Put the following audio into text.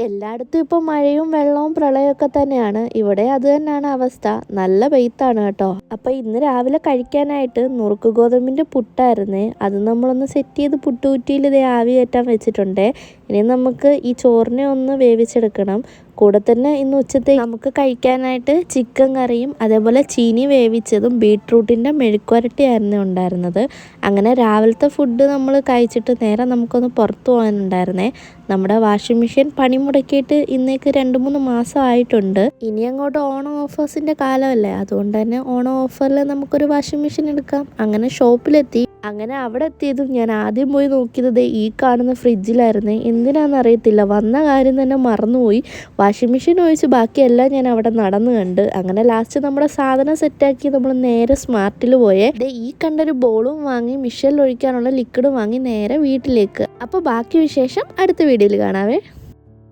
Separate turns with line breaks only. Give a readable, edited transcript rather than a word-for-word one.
എല്ലായിടത്തും ഇപ്പോൾ മഴയും വെള്ളവും പ്രളയമൊക്കെ തന്നെയാണ്. ഇവിടെ അത് തന്നെയാണ് അവസ്ഥ. നല്ല പെയ്ത്താണ് കേട്ടോ. അപ്പോൾ ഇന്ന് രാവിലെ കഴിക്കാനായിട്ട് നുറുക്ക് ഗോതമ്പിൻ്റെ പുട്ടായിരുന്നേ. അത് നമ്മളൊന്ന് സെറ്റ് ചെയ്ത് പുട്ടുകുറ്റിയിൽ ഇതേ ആവി കയറ്റാൻ വെച്ചിട്ടുണ്ട്. ഇനി നമുക്ക് ഈ ചോറിനെ ഒന്ന് വേവിച്ചെടുക്കണം. കൂടെ തന്നെ ഇന്ന് ഉച്ചത്തേക്ക് നമുക്ക് കഴിക്കാനായിട്ട് ചിക്കൻ കറിയും അതേപോലെ ചീനി വേവിച്ചതും ബീട്രൂട്ടിൻ്റെ മെഴുക്കുവരട്ടിയായിരുന്നു ഉണ്ടായിരുന്നത്. അങ്ങനെ രാവിലത്തെ ഫുഡ് നമ്മൾ കഴിച്ചിട്ട് നേരെ നമുക്കൊന്ന് പുറത്തു പോകാനുണ്ടായിരുന്നേ. നമ്മുടെ വാഷിംഗ് മെഷീൻ പണി മുടക്കിയിട്ട് ഇന്നേക്ക് 2-3 മാസം ആയിട്ടുണ്ട്. ഇനി അങ്ങോട്ട് ഓണം ഓഫേഴ്സിൻ്റെ കാലമല്ലേ, അതുകൊണ്ട് തന്നെ ഓണം ഓഫറിൽ നമുക്കൊരു വാഷിംഗ് മെഷീൻ എടുക്കാം. അങ്ങനെ ഷോപ്പിലെത്തി. അങ്ങനെ അവിടെ എത്തിയതും ഞാൻ ആദ്യം പോയി നോക്കിയത് ഈ കാണുന്ന ഫ്രിഡ്ജിലായിരുന്നേ. എന്തിനാണെന്നറിയത്തില്ല, വന്ന കാര്യം തന്നെ മറന്നുപോയി. വാഷിംഗ് മെഷീൻ ഒഴിച്ച് ബാക്കിയെല്ലാം ഞാൻ അവിടെ നടന്നു കണ്ട്. അങ്ങനെ ലാസ്റ്റ് നമ്മുടെ സാധനം സെറ്റാക്കി നമ്മൾ നേരെ സ്മാർട്ടിൽ പോയേ. ഈ കണ്ടൊരു ബോളും വാങ്ങി മിഷനിൽ ഒഴിക്കാനുള്ള ലിക്വിഡും വാങ്ങി നേരെ വീട്ടിലേക്ക്. അപ്പോൾ ബാക്കി വിശേഷം അടുത്ത വീഡിയോയിൽ കാണാവേ.